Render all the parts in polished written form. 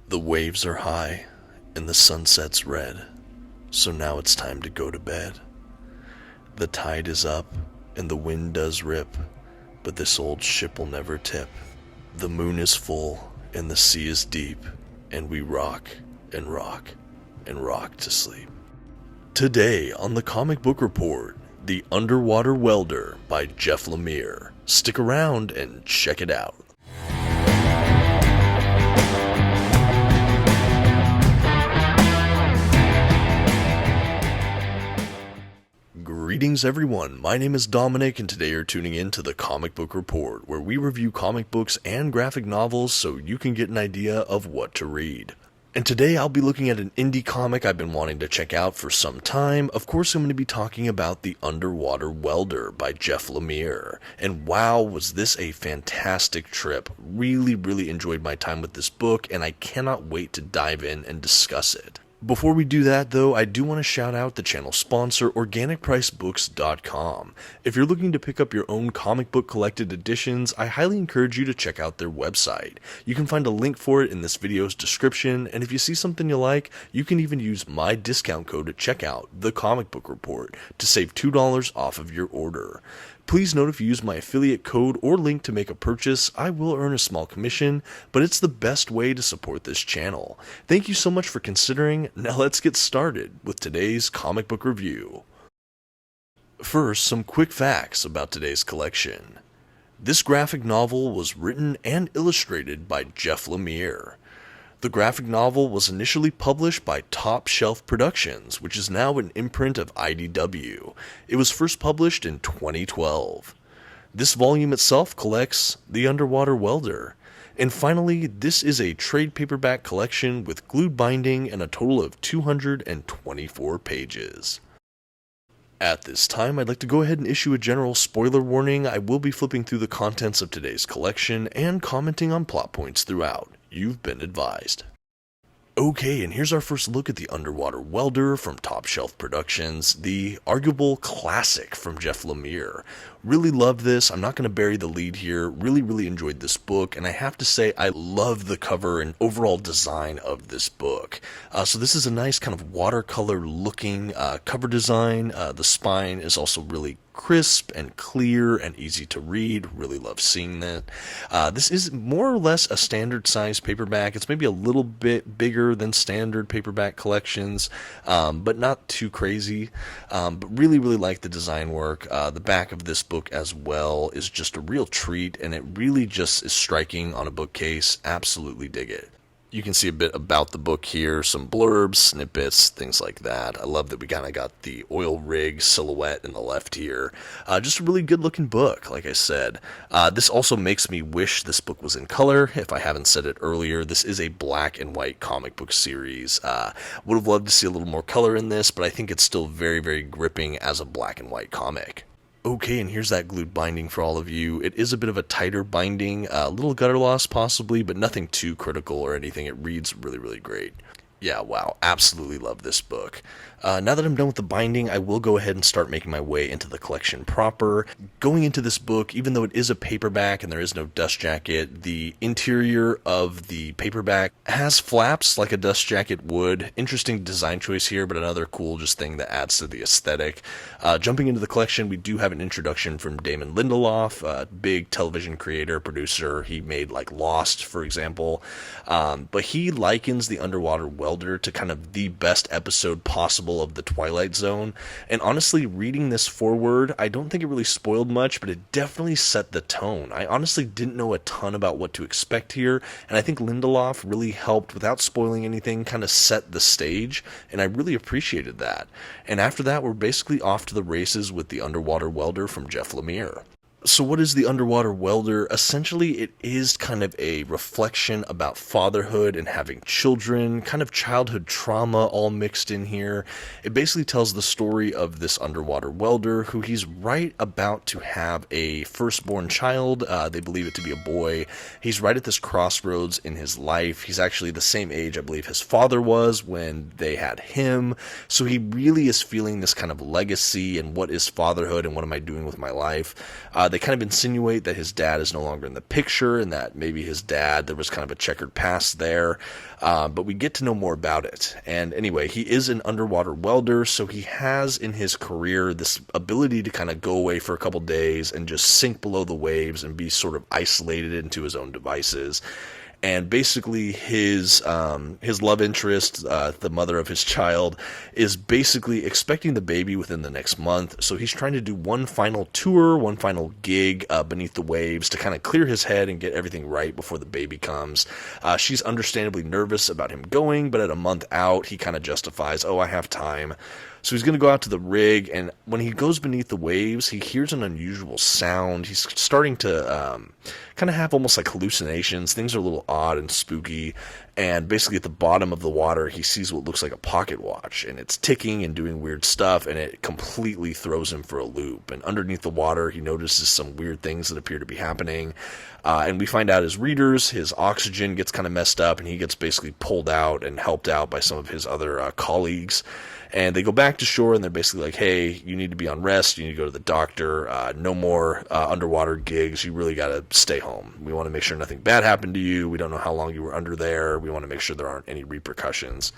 The waves are high, and the sunset's red, so now it's time to go to bed. The tide is up, and the wind does rip, but this old ship will never tip. The moon is full, and the sea is deep, and we rock, and rock, and rock to sleep. Today on the Comic Book Report, The Underwater Welder by Jeff Lemire. Stick around and check it out. Greetings everyone, my name is Dominic and today you're tuning in to the Comic Book Report, where we review comic books and graphic novels so you can get an idea of what to read. And today I'll be looking at an indie comic I've been wanting to check out for some time. Of course I'm going to be talking about The Underwater Welder by Jeff Lemire. And wow, was this a fantastic trip. Really enjoyed my time with this book and I cannot wait to dive in and discuss it. Before we do that though, I do want to shout out the channel sponsor, OrganicPriceBooks.com. If you're looking to pick up your own comic book collected editions, I highly encourage you to check out their website. You can find a link for it in this video's description, and if you see something you like, you can even use my discount code at checkout, The Comic Book Report, to save $2 off of your order. Please note if you use my affiliate code or link to make a purchase, I will earn a small commission, but it's the best way to support this channel. Thank you so much for considering. Now let's get started with today's comic book review. First, some quick facts about today's collection. This graphic novel was written and illustrated by Jeff Lemire. The graphic novel was initially published by Top Shelf Productions, which is now an imprint of IDW. It was first published in 2012. This volume itself collects The Underwater Welder. And finally, this is a trade paperback collection with glued binding and a total of 224 pages. At this time, I'd like to go ahead and issue a general spoiler warning. I will be flipping through the contents of today's collection and commenting on plot points throughout. You've been advised. Okay, and here's our first look at The Underwater Welder from Top Shelf Productions, the arguable classic from Jeff Lemire. Really loved this. I'm not going to bury the lead here. Really enjoyed this book, and I have to say I love the cover and overall design of this book. So this is a nice kind of watercolor looking cover design. The spine is also really crisp and clear and easy to read. Really love seeing that. This is more or less a standard size paperback. It's maybe a little bit bigger than standard paperback collections, but not too crazy. But really like the design work. The back of this book as well is just a real treat, and it really just is striking on a bookcase. Absolutely dig it. You can see a bit about the book here, some blurbs, snippets, things like that. I love that we kind of got the oil rig silhouette in the left here. Just a really good looking book, like I said. This also makes me wish this book was in color. If I haven't said it earlier, this is a black and white comic book series. Would have loved to see a little more color in this, but I think it's still very gripping as a black and white comic. Okay, and here's that glued binding for all of you. It is a bit of a tighter binding, a little gutter loss possibly, but nothing too critical or anything. It reads really great. Yeah, wow, absolutely love this book. Now that I'm done with the binding, I will go ahead and start making my way into the collection proper. Going into this book, even though it is a paperback and there is no dust jacket, the interior of the paperback has flaps like a dust jacket would. Interesting design choice here, but another cool just thing that adds to the aesthetic. Jumping into the collection, we do have an introduction from Damon Lindelof, a big television creator, producer. He made like Lost, for example. But he likens The Underwater Welder to kind of the best episode possible of the Twilight Zone, and honestly reading this forward, I don't think it really spoiled much, but it definitely set the tone. I honestly didn't know a ton about what to expect here, and I think Lindelof really helped, without spoiling anything, kind of set the stage, and I really appreciated that. And after that, we're basically off to the races with The Underwater Welder from Jeff Lemire. So what is The Underwater Welder? Essentially, it is kind of a reflection about fatherhood and having children, kind of childhood trauma all mixed in here. It basically tells the story of this underwater welder who he's right about to have a firstborn child. They believe it to be a boy. He's right at this crossroads in his life. He's actually the same age, I believe, his father was when they had him. So he really is feeling this kind of legacy and what is fatherhood and what am I doing with my life. They They kind of insinuate that his dad is no longer in the picture and that maybe his dad, there was kind of a checkered past there, but we get to know more about it. And anyway, he is an underwater welder, so he has in his career this ability to kind of go away for a couple days and just sink below the waves and be sort of isolated into his own devices. And basically his love interest, the mother of his child, is basically expecting the baby within the next month. So he's trying to do one final tour, one final gig beneath the waves to kind of clear his head and get everything right before the baby comes. She's understandably nervous about him going, but at a month out, he kind of justifies, oh, I have time. So he's going to go out to the rig, and when he goes beneath the waves, he hears an unusual sound. He's starting to kind of have almost like hallucinations. Things are a little odd and spooky, and basically at the bottom of the water, he sees what looks like a pocket watch, and it's ticking and doing weird stuff, and it completely throws him for a loop. And underneath the water, he notices some weird things that appear to be happening. And we find out as readers, his oxygen gets kind of messed up, and he gets basically pulled out and helped out by some of his other colleagues. And they go back to shore, and they're basically like, hey, you need to be on rest. You need to go to the doctor. No more underwater gigs. You really got to stay home. We want to make sure nothing bad happened to you. We don't know how long you were under there. We want to make sure there aren't any repercussions.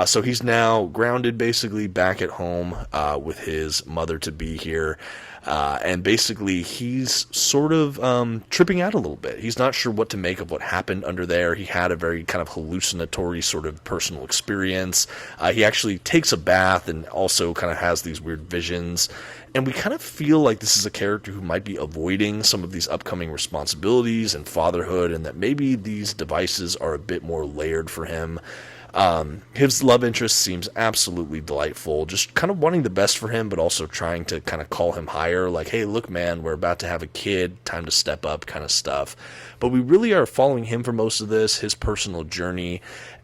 So he's now grounded, basically, back at home with his mother-to-be here. And basically, he's sort of tripping out a little bit. He's not sure what to make of what happened under there. He had a very kind of hallucinatory sort of personal experience. He actually takes a bath and also kind of has these weird visions. And we kind of feel like this is a character who might be avoiding some of these upcoming responsibilities and fatherhood, and that maybe these devices are a bit more layered for him. His love interest seems absolutely delightful, just kind of wanting the best for him, but also trying to kind of call him higher, like, hey, look, man, we're about to have a kid, time to step up kind of stuff. But we really are following him for most of this, his personal journey,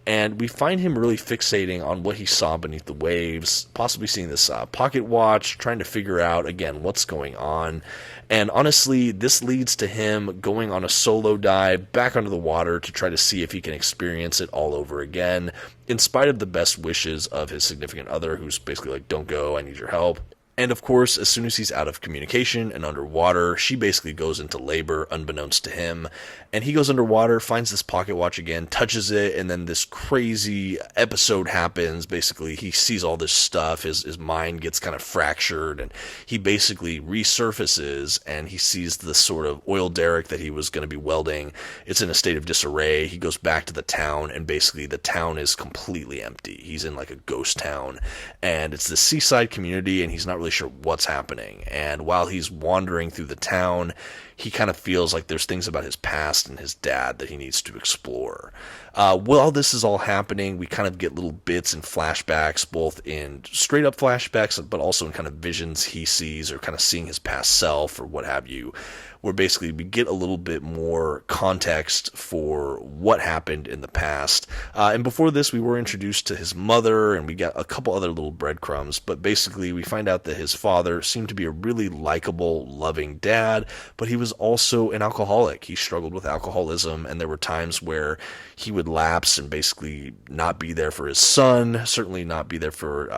and we find him really fixating on what he saw beneath the waves, possibly seeing this pocket watch, trying to figure out, again, what's going on. And honestly, this leads to him going on a solo dive back under the water to try to see if he can experience it all over again, in spite of the best wishes of his significant other, who's basically like, don't go, I need your help. And of course, as soon as he's out of communication and underwater, she basically goes into labor unbeknownst to him. And he goes underwater, finds this pocket watch again, touches it, and then this crazy episode happens. Basically, he sees all this stuff, his mind gets kind of fractured, and he basically resurfaces, and he sees the sort of oil derrick that he was going to be welding. It's in a state of disarray. He goes back to the town, and basically the town is completely empty. He's in like a ghost town, and it's this seaside community, and he's not really sure what's happening. And while he's wandering through the town, he kind of feels like there's things about his past and his dad that he needs to explore. While this is all happening, we kind of get little bits and flashbacks, both in straight up flashbacks, but also in kind of visions he sees, or kind of seeing his past self, or what have you, where basically we get a little bit more context for what happened in the past. And before this, we were introduced to his mother, and we got a couple other little breadcrumbs, but basically we find out that his father seemed to be a really likable, loving dad, but he was also an alcoholic. He struggled with alcoholism, and there were times where he would lapse and basically not be there for his son, certainly not be there for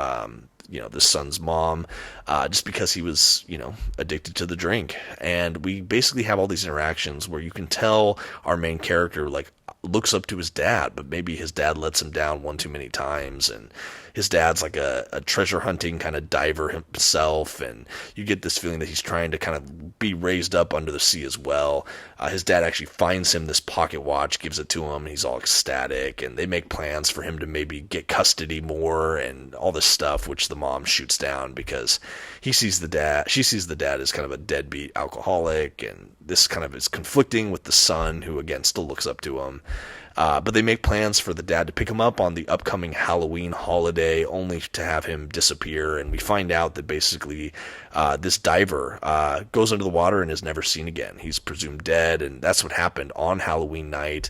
the son's mom, just because he was, addicted to the drink. And we basically have all these interactions where you can tell our main character, like, looks up to his dad, but maybe his dad lets him down one too many times, and his dad's like a treasure hunting kind of diver himself, and you get this feeling that he's trying to kind of be raised up under the sea as well. His dad actually finds him this pocket watch, gives it to him, and he's all ecstatic, and they make plans for him to maybe get custody more and all this stuff, which the mom shoots down because she sees the dad as kind of a deadbeat alcoholic, and this kind of is conflicting with the son, who again still looks up to him. But they make plans for the dad to pick him up on the upcoming Halloween holiday, only to have him disappear. And we find out that basically this diver goes under the water and is never seen again. He's presumed dead, and that's what happened on Halloween night.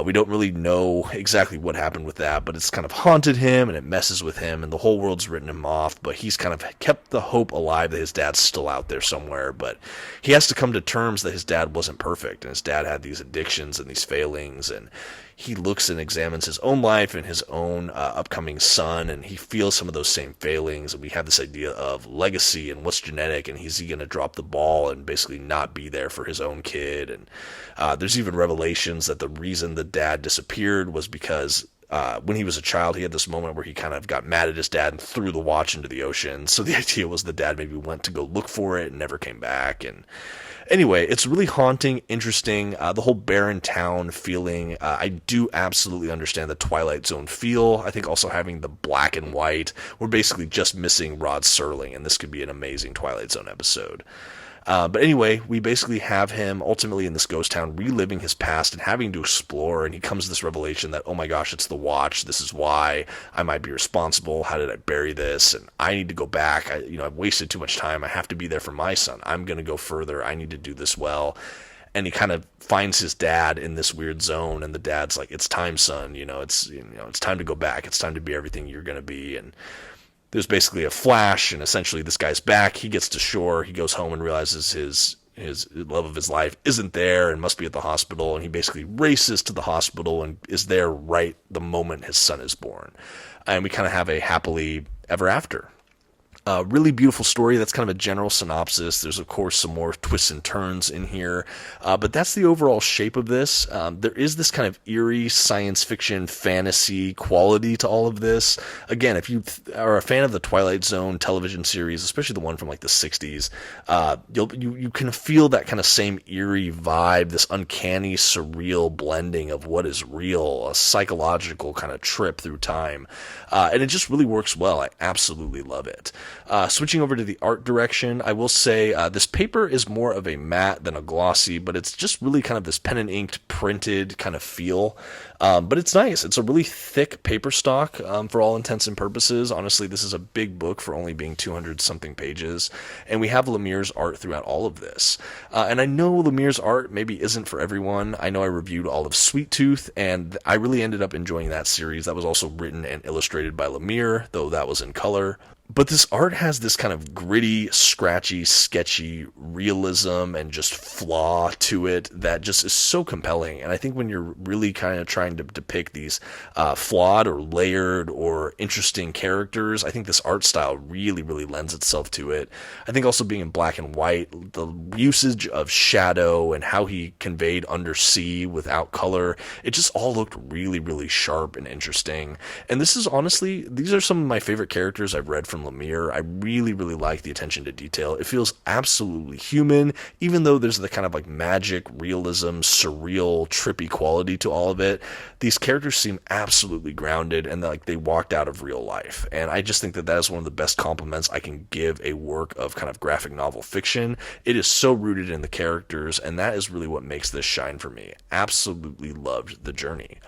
We don't really know exactly what happened with that, but it's kind of haunted him, and it messes with him, and the whole world's written him off, but he's kind of kept the hope alive that his dad's still out there somewhere. But he has to come to terms that his dad wasn't perfect, and his dad had these addictions and these failings, and he looks and examines his own life and his own upcoming son, and he feels some of those same failings. And we have this idea of legacy and what's genetic, and is he going to drop the ball and basically not be there for his own kid. And there's even revelations that the reason the dad disappeared was because when he was a child, he had this moment where he kind of got mad at his dad and threw the watch into the ocean. So the idea was the dad maybe went to go look for it and never came back. And anyway, it's really haunting, interesting, the whole barren town feeling. I do absolutely understand the Twilight Zone feel. I think also having the black and white, we're basically just missing Rod Serling, and this could be an amazing Twilight Zone episode. But anyway, we basically have him ultimately in this ghost town reliving his past and having to explore, and he comes to this revelation that, oh my gosh, it's the watch. This is why I might be responsible. How did I bury this? And I need to go back. I've wasted too much time. I have to be there for my son. I'm going to go further. I need to do this well. And he kind of finds his dad in this weird zone, and the dad's like, it's time, son. It's time to go back. It's time to be everything you're going to be. And there's basically a flash, and essentially this guy's back. He gets to shore. He goes home and realizes his love of his life isn't there and must be at the hospital. And he basically races to the hospital and is there right the moment his son is born. And we kind of have a happily ever after. Really beautiful story. That's kind of a general synopsis. There's, of course, some more twists and turns in here. But that's the overall shape of this. There is this kind of eerie science fiction fantasy quality to all of this. Again, if you are a fan of the Twilight Zone television series, especially the one from like the 60s, you can feel that kind of same eerie vibe, this uncanny, surreal blending of what is real, a psychological kind of trip through time. And it just really works well. I absolutely love it. Switching over to the art direction, I will say this paper is more of a matte than a glossy, but it's just really kind of this pen and inked printed kind of feel. But it's nice. It's a really thick paper stock for all intents and purposes. Honestly, this is a big book for only being 200 something pages. And we have Lemire's art throughout all of this. And I know Lemire's art maybe isn't for everyone. I know I reviewed all of Sweet Tooth, and I really ended up enjoying that series. That was also written and illustrated by Lemire, though that was in color. But this art has this kind of gritty, scratchy, sketchy realism and just flaw to it that just is so compelling. And I think when you're really kind of trying to depict these flawed or layered or interesting characters, I think this art style really, really lends itself to it. I think also being in black and white, the usage of shadow and how he conveyed undersea without color, it just all looked really, really sharp and interesting. And this is honestly, these are some of my favorite characters I've read from Lemire. I really, really like the attention to detail. It feels absolutely human, even though there's the kind of like magic, realism, surreal, trippy quality to all of it. These characters seem absolutely grounded and like they walked out of real life. And I just think that that is one of the best compliments I can give a work of kind of graphic novel fiction. It is so rooted in the characters, and that is really what makes this shine for me. Absolutely loved the journey.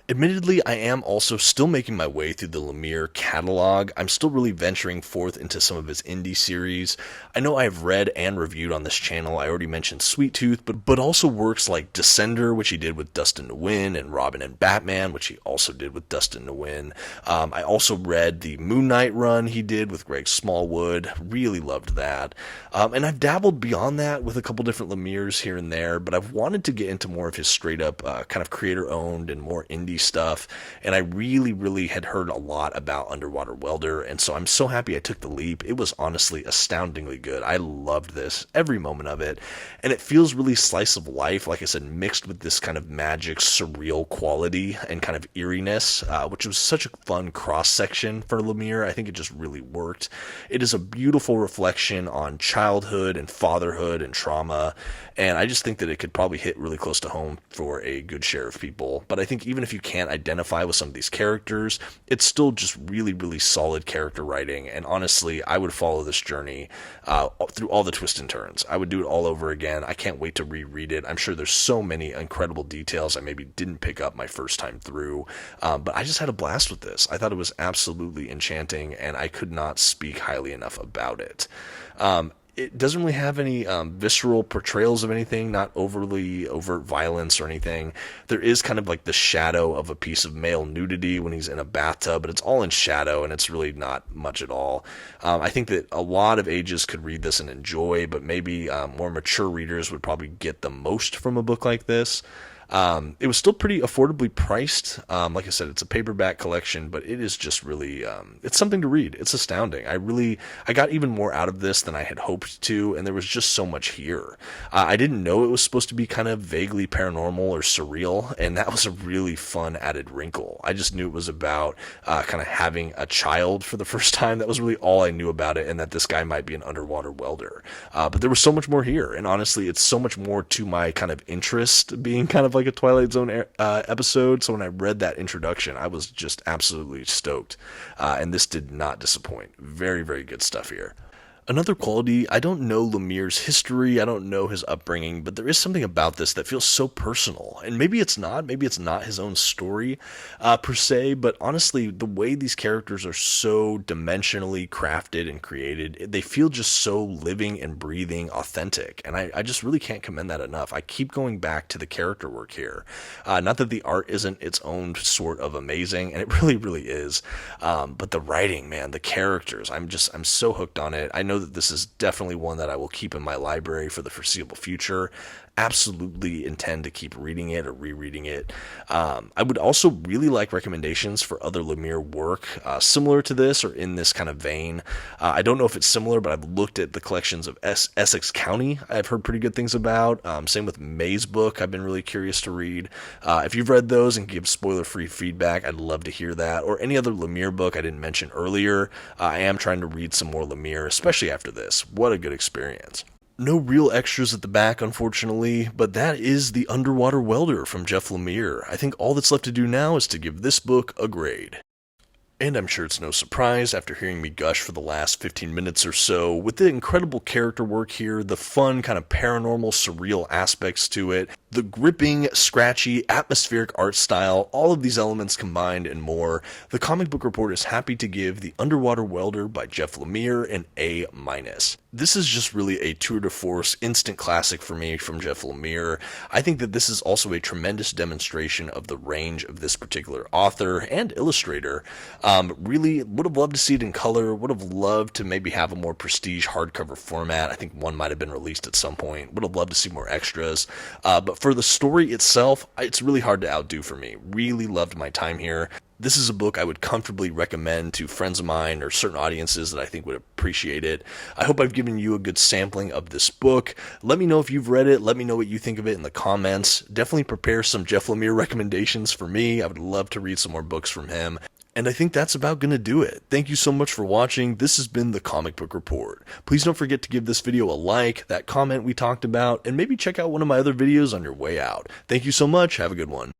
Admittedly, I am also still making my way through the Lemire catalog. I'm still really venturing forth into some of his indie series. I know I've read and reviewed on this channel. I already mentioned Sweet Tooth, but also works like Descender, which he did with Dustin Nguyen, and Robin and Batman, which he also did with Dustin Nguyen. I also read the Moon Knight run he did with Greg Smallwood. Really loved that. And I've dabbled beyond that with a couple different Lemires here and there, but I've wanted to get into more of his straight up kind of creator-owned and more indie stuff, and I really had heard a lot about Underwater Welder, and so I'm so happy I took the leap. It was honestly astoundingly good. I loved this, every moment of it, and it feels really slice of life, like I said, mixed with this kind of magic, surreal quality and kind of eeriness, which was such a fun cross-section for Lemire. I think it just really worked. It is a beautiful reflection on childhood and fatherhood and trauma, and I just think that it could probably hit really close to home for a good share of people. But I think even if you can't identify with some of these characters, it's still just really solid character writing. And honestly, I would follow this journey through all the twists and turns. I would do it all over again. I can't wait to reread it. I'm sure there's so many incredible details I maybe didn't pick up my first time through. But I just had a blast with this. I thought it was absolutely enchanting, and I could not speak highly enough about it. It doesn't really have any visceral portrayals of anything, not overly overt violence or anything. There is kind of like the shadow of a piece of male nudity when he's in a bathtub, but it's all in shadow, and it's really not much at all. I think that a lot of ages could read this and enjoy, but maybe more mature readers would probably get the most from a book like this. It was still pretty affordably priced. Like I said, it's a paperback collection, but it is just really, it's something to read. It's astounding. I got even more out of this than I had hoped to, and there was just so much here. I didn't know it was supposed to be kind of vaguely paranormal or surreal, and that was a really fun added wrinkle. I just knew it was about kind of having a child for the first time. That was really all I knew about it, and that this guy might be an underwater welder. But there was so much more here, and honestly, it's so much more to my kind of interest, being kind of like a Twilight Zone episode. So when I read that introduction, I was just absolutely stoked, and this did not disappoint. Very, very good stuff here. Another quality, I don't know Lemire's history, I don't know his upbringing, but there is something about this that feels so personal. And maybe it's not his own story per se, but honestly, the way these characters are so dimensionally crafted and created, they feel just so living and breathing authentic. And I just really can't commend that enough. I keep going back to the character work here. Not that the art isn't its own sort of amazing, and it really, really is. But the writing, man, the characters, I'm so hooked on it. I know that this is definitely one that I will keep in my library for the foreseeable future. Absolutely intend to keep reading it or rereading it. I would also really like recommendations for other Lemire work similar to this or in this kind of vein. I don't know if it's similar, but I've looked at the collections of Essex County I've heard pretty good things about. Same with May's book I've been really curious to read. If you've read those and give spoiler-free feedback, I'd love to hear that. Or any other Lemire book I didn't mention earlier. I am trying to read some more Lemire, especially after this. What a good experience. No real extras at the back, unfortunately, but that is The Underwater Welder from Jeff Lemire. I think all that's left to do now is to give this book a grade. And I'm sure it's no surprise after hearing me gush for the last 15 minutes or so, with the incredible character work here, the fun kind of paranormal surreal aspects to it, the gripping, scratchy, atmospheric art style, all of these elements combined and more, the Comic Book Report is happy to give The Underwater Welder by Jeff Lemire an A-. This is just really a tour de force, instant classic for me from Jeff Lemire. I think that this is also a tremendous demonstration of the range of this particular author and illustrator. Really would have loved to see it in color, would have loved to maybe have a more prestige hardcover format. I think one might have been released at some point. Would have loved to see more extras. But for the story itself, it's really hard to outdo for me. Really loved my time here. This is a book I would comfortably recommend to friends of mine or certain audiences that I think would appreciate it. I hope I've given you a good sampling of this book. Let me know if you've read it. Let me know what you think of it in the comments. Definitely prepare some Jeff Lemire recommendations for me. I would love to read some more books from him. And I think that's about going to do it. Thank you so much for watching. This has been the Comic Book Report. Please don't forget to give this video a like, that comment we talked about, and maybe check out one of my other videos on your way out. Thank you so much. Have a good one.